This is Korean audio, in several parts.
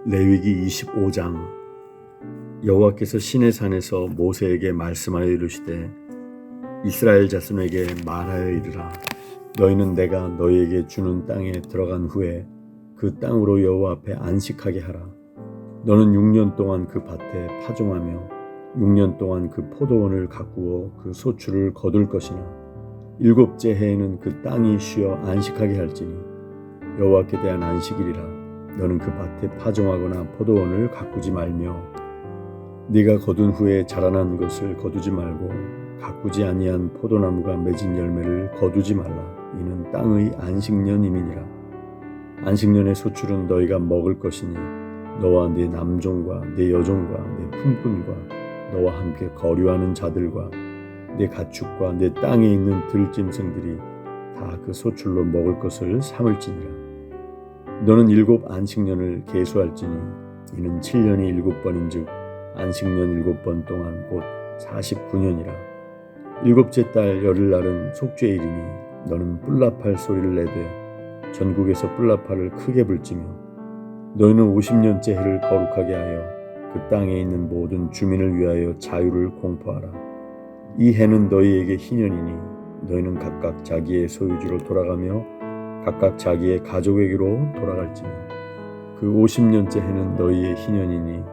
레위기 25장. 여호와께서 시내산에서 모세에게 말씀하여 이르시되 이스라엘 자손에게 말하여 이르라. 너희는 내가 너희에게 주는 땅에 들어간 후에 그 땅으로 여호와 앞에 안식하게 하라. 너는 6년 동안 그 밭에 파종하며 6년 동안 그 포도원을 가꾸어 그 소출을 거둘 것이나 7째 해에는 그 땅이 쉬어 안식하게 할지니 여호와께 대한 안식일이라. 너는 그 밭에 파종하거나 포도원을 가꾸지 말며 네가 거둔 후에 자라난 것을 거두지 말고 가꾸지 아니한 포도나무가 맺은 열매를 거두지 말라. 이는 땅의 안식년임이니라. 안식년의 소출은 너희가 먹을 것이니 너와 네 남종과 네 여종과 네 품꾼과 너와 함께 거류하는 자들과 네 가축과 네 땅에 있는 들짐승들이 다 그 소출로 먹을 것을 삼을지니라. 너는 7 안식년을 계수할지니 이는 7년이 7번인즉 안식년 7번 동안 곧 49년이라. 7째 달 열흘날은 속죄일이니 너는 뿔나팔 소리를 내되 전국에서 뿔나팔을 크게 불지며 너희는 50년째 해를 거룩하게 하여 그 땅에 있는 모든 주민을 위하여 자유를 공포하라. 이 해는 너희에게 희년이니 너희는 각각 자기의 소유지로 돌아가며 각각 자기의 가족에게로 돌아갈지니 그 50년째 해는 너희의 희년이니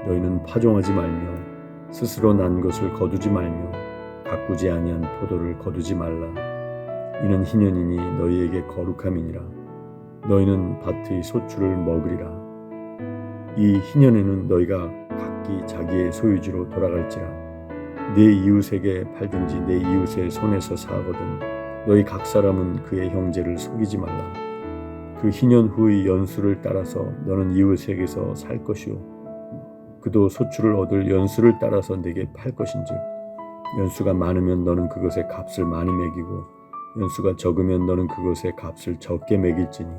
너희는 파종하지 말며 스스로 난 것을 거두지 말며 가꾸지 아니한 포도를 거두지 말라. 이는 희년이니 너희에게 거룩함이니라. 너희는 밭의 소출을 먹으리라. 이 희년에는 너희가 각기 자기의 소유지로 돌아갈지라. 네 이웃에게 팔든지 내 이웃의 손에서 사거든 너희 각 사람은 그의 형제를 속이지 말라. 그 희년 후의 연수를 따라서 너는 이웃에게서 살 것이요 그도 소출을 얻을 연수를 따라서 내게 팔 것인즉 연수가 많으면 너는 그것의 값을 많이 매기고 연수가 적으면 너는 그것의 값을 적게 매길지니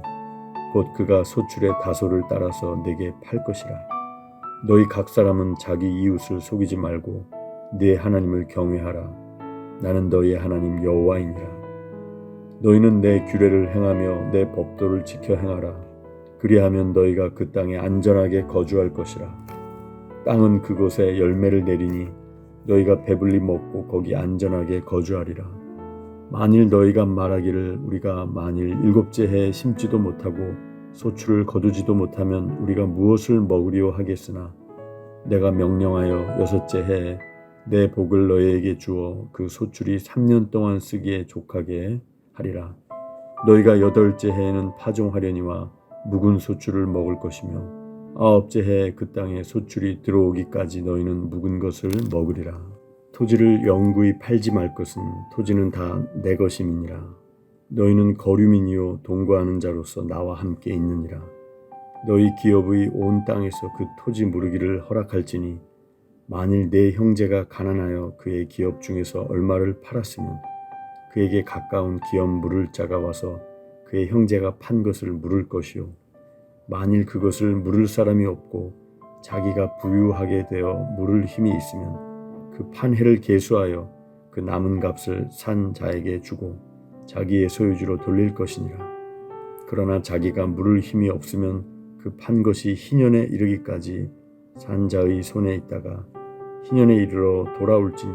곧 그가 소출의 다소를 따라서 내게 팔 것이라. 너희 각 사람은 자기 이웃을 속이지 말고 네 하나님을 경외하라. 나는 너희의 하나님 여호와이니라. 너희는 내 규례를 행하며 내 법도를 지켜 행하라. 그리하면 너희가 그 땅에 안전하게 거주할 것이라. 땅은 그곳에 열매를 내리니 너희가 배불리 먹고 거기 안전하게 거주하리라. 만일 너희가 말하기를 우리가 만일 7째 해에 심지도 못하고 소출을 거두지도 못하면 우리가 무엇을 먹으리요 하겠으나 내가 명령하여 6째 해에 내 복을 너희에게 주어 그 소출이 3년 동안 쓰기에 족하게 하리라. 너희가 8째 해에는 파종하려니와 묵은 소출을 먹을 것이며 9째 해에 그 땅에 소출이 들어오기까지 너희는 묵은 것을 먹으리라. 토지를 영구히 팔지 말 것은 토지는 다 내 것임이니라. 너희는 거류민이요 동거하는 자로서 나와 함께 있느니라. 너희 기업의 온 땅에서 그 토지 무르기를 허락할지니 만일 내 형제가 가난하여 그의 기업 중에서 얼마를 팔았으면 그에게 가까운 기업 물을 자가 와서 그의 형제가 판 것을 물을 것이요 만일 그것을 물을 사람이 없고 자기가 부유하게 되어 물을 힘이 있으면 그 판 해를 계수하여 그 남은 값을 산 자에게 주고 자기의 소유지로 돌릴 것이니라. 그러나 자기가 물을 힘이 없으면 그 판 것이 희년에 이르기까지 산 자의 손에 있다가 희년에 이르러 돌아올지니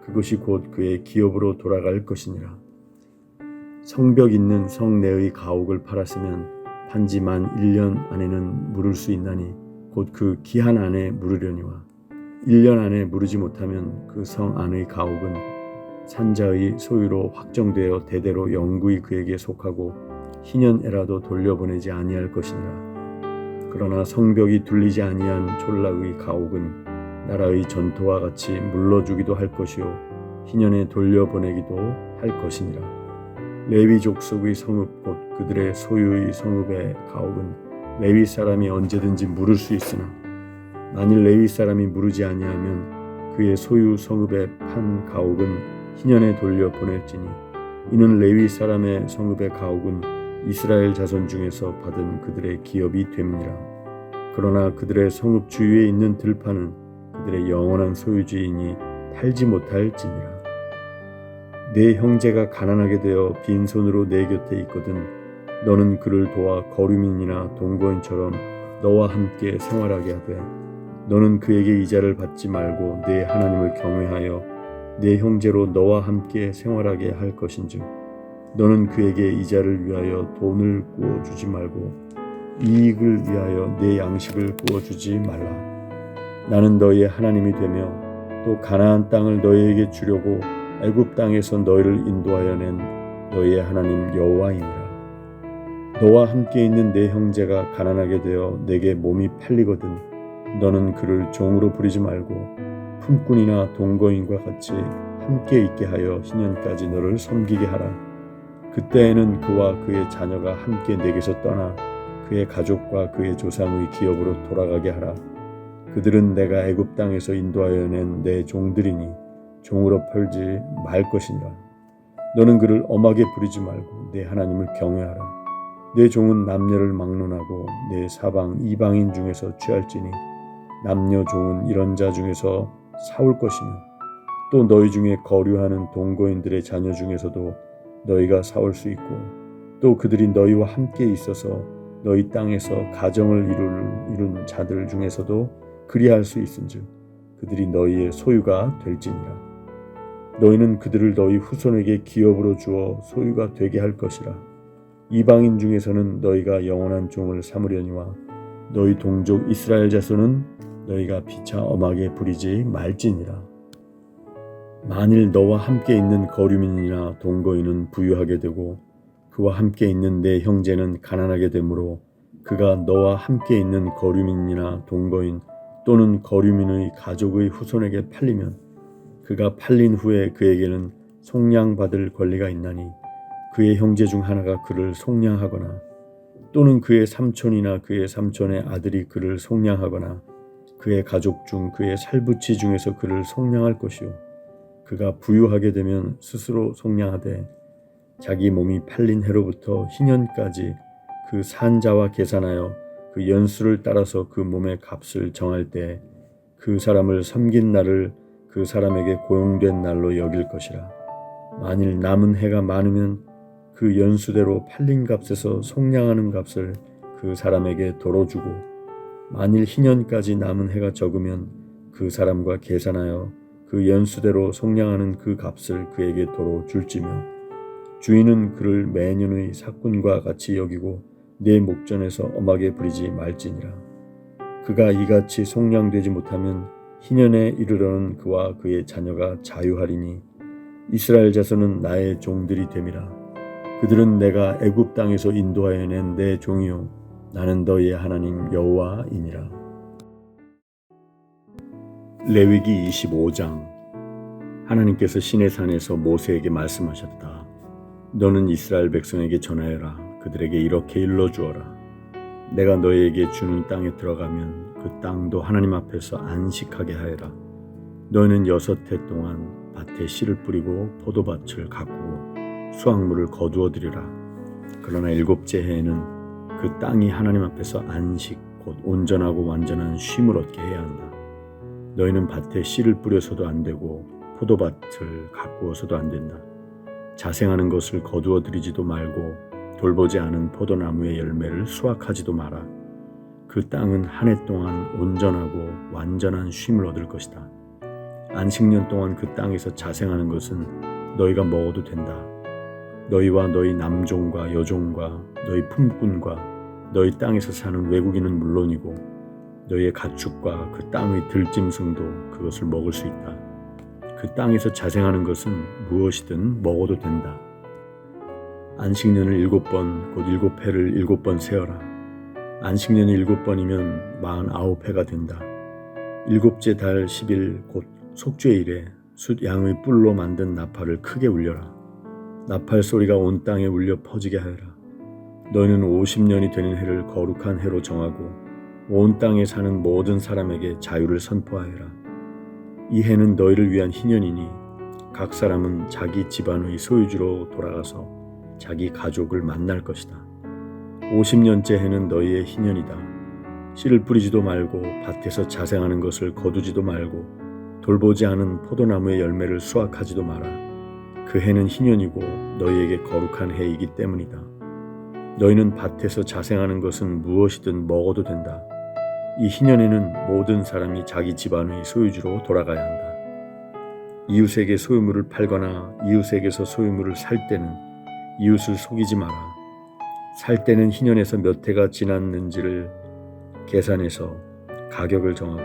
그것이 곧 그의 기업으로 돌아갈 것이니라. 성벽 있는 성 내의 가옥을 팔았으면 단지 만 1년 안에는 물을 수 있나니 곧 그 기한 안에 물으려니와 1년 안에 물으지 못하면 그 성 안의 가옥은 산자의 소유로 확정되어 대대로 영구히 그에게 속하고 희년에라도 돌려보내지 아니할 것이니라. 그러나 성벽이 둘리지 아니한 촌락의 가옥은 나라의 전토와 같이 물러주기도 할 것이요 희년에 돌려보내기도 할 것이니라. 레위 족속의 성읍 곧 그들의 소유의 성읍의 가옥은 레위 사람이 언제든지 물을 수 있으나 만일 레위 사람이 물으지 아니하면 그의 소유 성읍의 판 가옥은 희년에 돌려보낼지니 이는 레위 사람의 성읍의 가옥은 이스라엘 자손 중에서 받은 그들의 기업이 됨이니라. 그러나 그들의 성읍 주위에 있는 들판은 그들의 영원한 소유지이니 팔지 못할지니라. 내 형제가 가난하게 되어 빈손으로 내 곁에 있거든 너는 그를 도와 거류민이나 동거인처럼 너와 함께 생활하게 하되 너는 그에게 이자를 받지 말고 내 하나님을 경외하여 내 형제로 너와 함께 생활하게 할 것인즉 너는 그에게 이자를 위하여 돈을 구워주지 말고 이익을 위하여 내 양식을 구워주지 말라. 나는 너희의 하나님이 되며 또 가나안 땅을 너희에게 주려고 애굽 땅에서 너희를 인도하여 낸 너희의 하나님 여호와이니라. 너와 함께 있는 내 형제가 가난하게 되어 내게 몸이 팔리거든 너는 그를 종으로 부리지 말고 품꾼이나 동거인과 같이 함께 있게 하여 희년까지 너를 섬기게 하라. 그때에는 그와 그의 자녀가 함께 내게서 떠나 그의 가족과 그의 조상의 기업으로 돌아가게 하라. 그들은 내가 애굽 땅에서 인도하여 낸 내 종들이니 종으로 팔지 말 것이니라. 너는 그를 엄하게 부리지 말고 내 하나님을 경외하라. 내 종은 남녀를 막론하고 내 사방 이방인 중에서 취할지니 남녀 종은 이런 자 중에서 사올 것이며 또 너희 중에 거류하는 동거인들의 자녀 중에서도 너희가 사올 수 있고 또 그들이 너희와 함께 있어서 너희 땅에서 가정을 이룬 자들 중에서도 그리할 수 있은즉 그들이 너희의 소유가 될지니라. 너희는 그들을 너희 후손에게 기업으로 주어 소유가 되게 할 것이라. 이방인 중에서는 너희가 영원한 종을 삼으려니와 너희 동족 이스라엘 자손은 너희가 피차 엄하게 부리지 말지니라. 만일 너와 함께 있는 거류민이나 동거인은 부유하게 되고 그와 함께 있는 내 형제는 가난하게 되므로 그가 너와 함께 있는 거류민이나 동거인 또는 거류민의 가족의 후손에게 팔리면 그가 팔린 후에 그에게는 속량받을 권리가 있나니 그의 형제 중 하나가 그를 속량하거나 또는 그의 삼촌이나 그의 삼촌의 아들이 그를 속량하거나 그의 가족 중 그의 살부치 중에서 그를 속량할 것이요 그가 부유하게 되면 스스로 속량하되 자기 몸이 팔린 해로부터 희년까지 그 산자와 계산하여 그 연수를 따라서 그 몸의 값을 정할 때 그 사람을 섬긴 날을 그 사람에게 고용된 날로 여길 것이라. 만일 남은 해가 많으면 그 연수대로 팔린 값에서 속량하는 값을 그 사람에게 도로 주고 만일 희년까지 남은 해가 적으면 그 사람과 계산하여 그 연수대로 속량하는 그 값을 그에게 도로 줄지며 주인은 그를 매년의 삭군과 같이 여기고 내 목전에서 엄하게 부리지 말지니라. 그가 이같이 속량되지 못하면 희년에 이르러는 그와 그의 자녀가 자유하리니 이스라엘 자손은 나의 종들이 됨이라. 그들은 내가 애굽 땅에서 인도하여 낸 내 종이요 나는 너희의 하나님 여호와이니라. 레위기 25장. 하나님께서 시내산에서 모세에게 말씀하셨다. 너는 이스라엘 백성에게 전하여라. 그들에게 이렇게 일러주어라. 내가 너희에게 주는 땅에 들어가면 그 땅도 하나님 앞에서 안식하게 하여라. 너희는 6해 동안 밭에 씨를 뿌리고 포도밭을 가꾸고 수확물을 거두어들이라. 그러나 7째 해에는 그 땅이 하나님 앞에서 안식 곧 온전하고 완전한 쉼을 얻게 해야 한다. 너희는 밭에 씨를 뿌려서도 안 되고 포도밭을 가꾸어서도 안 된다. 자생하는 것을 거두어들이지도 말고 돌보지 않은 포도나무의 열매를 수확하지도 마라. 그 땅은 한 해 동안 온전하고 완전한 쉼을 얻을 것이다. 안식년 동안 그 땅에서 자생하는 것은 너희가 먹어도 된다. 너희와 너희 남종과 여종과 너희 품꾼과 너희 땅에서 사는 외국인은 물론이고 너희의 가축과 그 땅의 들짐승도 그것을 먹을 수 있다. 그 땅에서 자생하는 것은 무엇이든 먹어도 된다. 안식년을 7번 곧 7해를 7번 세어라. 안식년이 7번이면 49해가 된다. 7째 달 10일 곧 속죄일에 숫 양의 뿔로 만든 나팔을 크게 울려라. 나팔 소리가 온 땅에 울려 퍼지게 하여라. 너희는 50년이 되는 해를 거룩한 해로 정하고 온 땅에 사는 모든 사람에게 자유를 선포하여라. 이 해는 너희를 위한 희년이니 각 사람은 자기 집안의 소유주로 돌아가서 자기 가족을 만날 것이다. 50년째 해는 너희의 희년이다. 씨를 뿌리지도 말고 밭에서 자생하는 것을 거두지도 말고 돌보지 않은 포도나무의 열매를 수확하지도 마라. 그 해는 희년이고 너희에게 거룩한 해이기 때문이다. 너희는 밭에서 자생하는 것은 무엇이든 먹어도 된다. 이 희년에는 모든 사람이 자기 집안의 소유주로 돌아가야 한다. 이웃에게 소유물을 팔거나 이웃에게서 소유물을 살 때는 이웃을 속이지 마라. 살 때는 희년에서 몇 해가 지났는지를 계산해서 가격을 정하고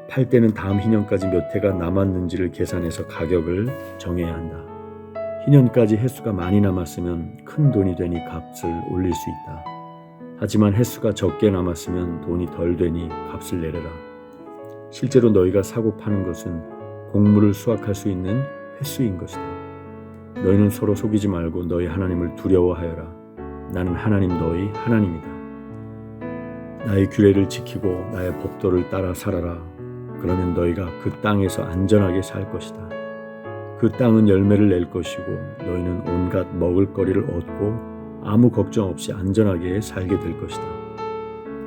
팔 때는 다음 희년까지 몇 해가 남았는지를 계산해서 가격을 정해야 한다. 희년까지 횟수가 많이 남았으면 큰 돈이 되니 값을 올릴 수 있다. 하지만 횟수가 적게 남았으면 돈이 덜 되니 값을 내려라. 실제로 너희가 사고 파는 것은 곡물을 수확할 수 있는 횟수인 것이다. 너희는 서로 속이지 말고 너희 하나님을 두려워하여라. 나는 하나님 너희 하나님이다. 나의 규례를 지키고 나의 법도를 따라 살아라. 그러면 너희가 그 땅에서 안전하게 살 것이다. 그 땅은 열매를 낼 것이고 너희는 온갖 먹을거리를 얻고 아무 걱정 없이 안전하게 살게 될 것이다.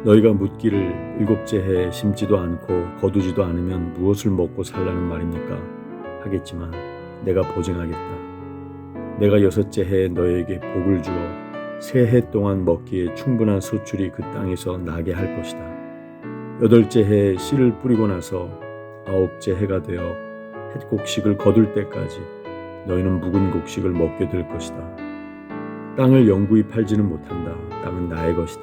너희가 묻기를 일곱째 해에 심지도 않고 거두지도 않으면 무엇을 먹고 살라는 말입니까? 하겠지만 내가 보증하겠다. 내가 여섯째 해에 너희에게 복을 주어 세 해 동안 먹기에 충분한 소출이 그 땅에서 나게 할 것이다. 여덟째 해에 씨를 뿌리고 나서 아홉째 해가 되어 햇곡식을 거둘 때까지 너희는 묵은 곡식을 먹게 될 것이다. 땅을 영구히 팔지는 못한다. 땅은 나의 것이다.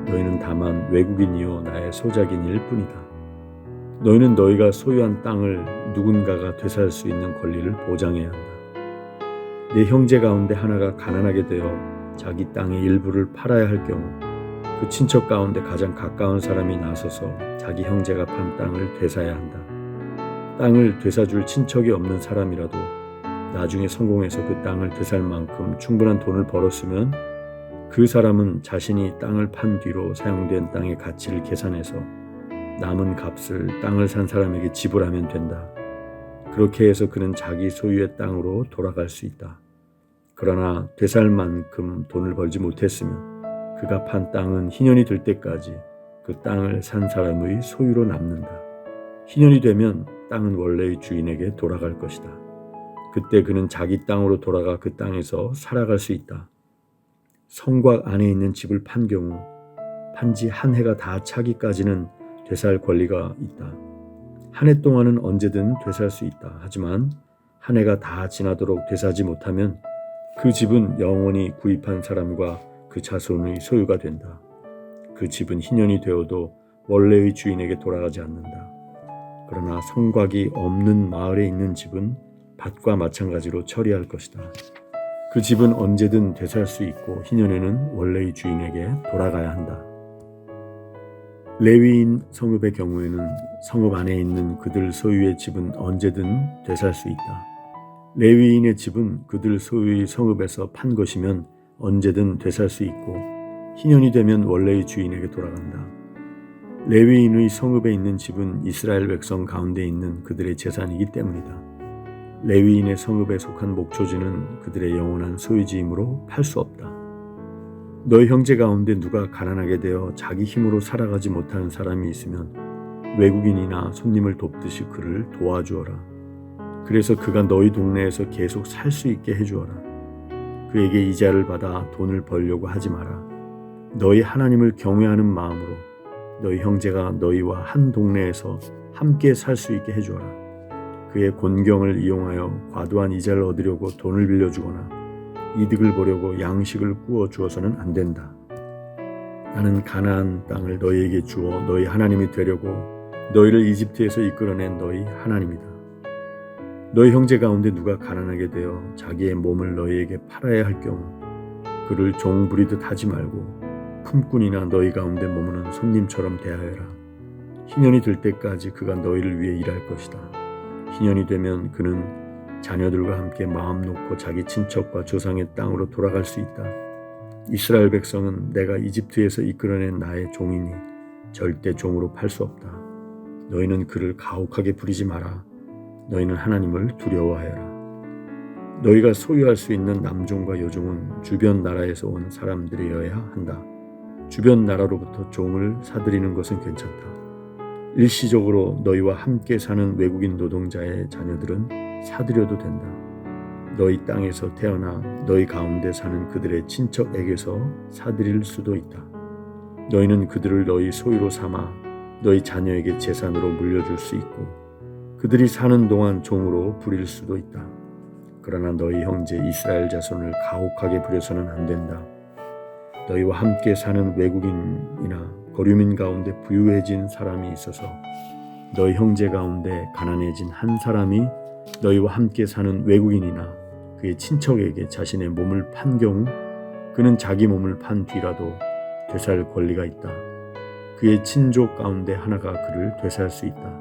너희는 다만 외국인이요 나의 소작인일 뿐이다. 너희는 너희가 소유한 땅을 누군가가 되살 수 있는 권리를 보장해야 한다. 내 형제 가운데 하나가 가난하게 되어 자기 땅의 일부를 팔아야 할 경우 그 친척 가운데 가장 가까운 사람이 나서서 자기 형제가 판 땅을 되사야 한다. 땅을 되사줄 친척이 없는 사람이라도 나중에 성공해서 그 땅을 되살 만큼 충분한 돈을 벌었으면 그 사람은 자신이 땅을 판 뒤로 사용된 땅의 가치를 계산해서 남은 값을 땅을 산 사람에게 지불하면 된다. 그렇게 해서 그는 자기 소유의 땅으로 돌아갈 수 있다. 그러나 되살 만큼 돈을 벌지 못했으면 그가 판 땅은 희년이 될 때까지 그 땅을 산 사람의 소유로 남는다. 희년이 되면 땅은 원래의 주인에게 돌아갈 것이다. 그때 그는 자기 땅으로 돌아가 그 땅에서 살아갈 수 있다. 성곽 안에 있는 집을 판 경우 판지 한 해가 다 차기까지는 되살 권리가 있다. 한 해 동안은 언제든 되살 수 있다. 하지만 한 해가 다 지나도록 되사지 못하면 그 집은 영원히 구입한 사람과 그 자손의 소유가 된다. 그 집은 희년이 되어도 원래의 주인에게 돌아가지 않는다. 그러나 성곽이 없는 마을에 있는 집은 밭과 마찬가지로 처리할 것이다. 그 집은 언제든 되살 수 있고 희년에는 원래의 주인에게 돌아가야 한다. 레위인 성읍의 경우에는 성읍 안에 있는 그들 소유의 집은 언제든 되살 수 있다. 레위인의 집은 그들 소유의 성읍에서 판 것이면 언제든 되살 수 있고 희년이 되면 원래의 주인에게 돌아간다. 레위인의 성읍에 있는 집은 이스라엘 백성 가운데 있는 그들의 재산이기 때문이다. 레위인의 성읍에 속한 목초지는 그들의 영원한 소유지이므로 팔 수 없다. 너희 형제 가운데 누가 가난하게 되어 자기 힘으로 살아가지 못하는 사람이 있으면 외국인이나 손님을 돕듯이 그를 도와주어라. 그래서 그가 너희 동네에서 계속 살 수 있게 해주어라. 그에게 이자를 받아 돈을 벌려고 하지 마라. 너희 하나님을 경외하는 마음으로 너희 형제가 너희와 한 동네에서 함께 살 수 있게 해주어라. 그의 곤경을 이용하여 과도한 이자를 얻으려고 돈을 빌려주거나 이득을 보려고 양식을 구워 주어서는 안 된다. 나는 가나안 땅을 너희에게 주어 너희 하나님이 되려고 너희를 이집트에서 이끌어낸 너희 하나님이다. 너희 형제 가운데 누가 가난하게 되어 자기의 몸을 너희에게 팔아야 할 경우 그를 종 부리듯 하지 말고 품꾼이나 너희 가운데 머무는 손님처럼 대하여라. 희년이 될 때까지 그가 너희를 위해 일할 것이다. 희년이 되면 그는 자녀들과 함께 마음 놓고 자기 친척과 조상의 땅으로 돌아갈 수 있다. 이스라엘 백성은 내가 이집트에서 이끌어낸 나의 종이니 절대 종으로 팔 수 없다. 너희는 그를 가혹하게 부리지 마라. 너희는 하나님을 두려워하여라. 너희가 소유할 수 있는 남종과 여종은 주변 나라에서 온 사람들이어야 한다. 주변 나라로부터 종을 사들이는 것은 괜찮다. 일시적으로 너희와 함께 사는 외국인 노동자의 자녀들은 사들여도 된다. 너희 땅에서 태어나 너희 가운데 사는 그들의 친척에게서 사들일 수도 있다. 너희는 그들을 너희 소유로 삼아 너희 자녀에게 재산으로 물려줄 수 있고 그들이 사는 동안 종으로 부릴 수도 있다. 그러나 너희 형제 이스라엘 자손을 가혹하게 부려서는 안 된다. 너희와 함께 사는 외국인이나 거류민 가운데 부유해진 사람이 있어서 너희 형제 가운데 가난해진 한 사람이 너희와 함께 사는 외국인이나 그의 친척에게 자신의 몸을 판 경우 그는 자기 몸을 판 뒤라도 되살 권리가 있다. 그의 친족 가운데 하나가 그를 되살 수 있다.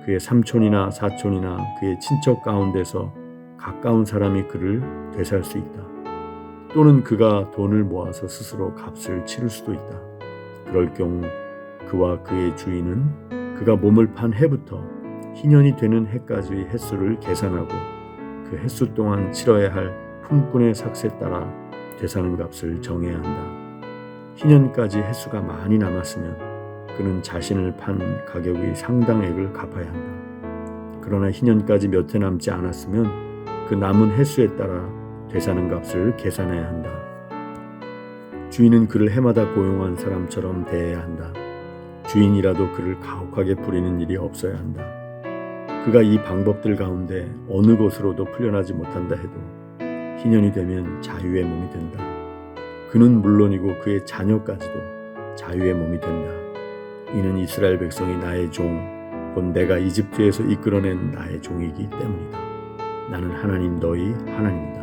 그의 삼촌이나 사촌이나 그의 친척 가운데서 가까운 사람이 그를 되살 수 있다. 또는 그가 돈을 모아서 스스로 값을 치를 수도 있다. 그럴 경우 그와 그의 주인은 그가 몸을 판 해부터 희년이 되는 해까지의 횟수를 계산하고 그 횟수 동안 치러야 할 품꾼의 삭세에 따라 되사는 값을 정해야 한다. 희년까지 횟수가 많이 남았으면 그는 자신을 판 가격의 상당액을 갚아야 한다. 그러나 희년까지 몇 해 남지 않았으면 그 남은 횟수에 따라 되사는 값을 계산해야 한다. 주인은 그를 해마다 고용한 사람처럼 대해야 한다. 주인이라도 그를 가혹하게 부리는 일이 없어야 한다. 그가 이 방법들 가운데 어느 것으로도 풀려나지 못한다 해도 희년이 되면 자유의 몸이 된다. 그는 물론이고 그의 자녀까지도 자유의 몸이 된다. 이는 이스라엘 백성이 나의 종, 곧 내가 이집트에서 이끌어낸 나의 종이기 때문이다. 나는 하나님 너희 하나님이다.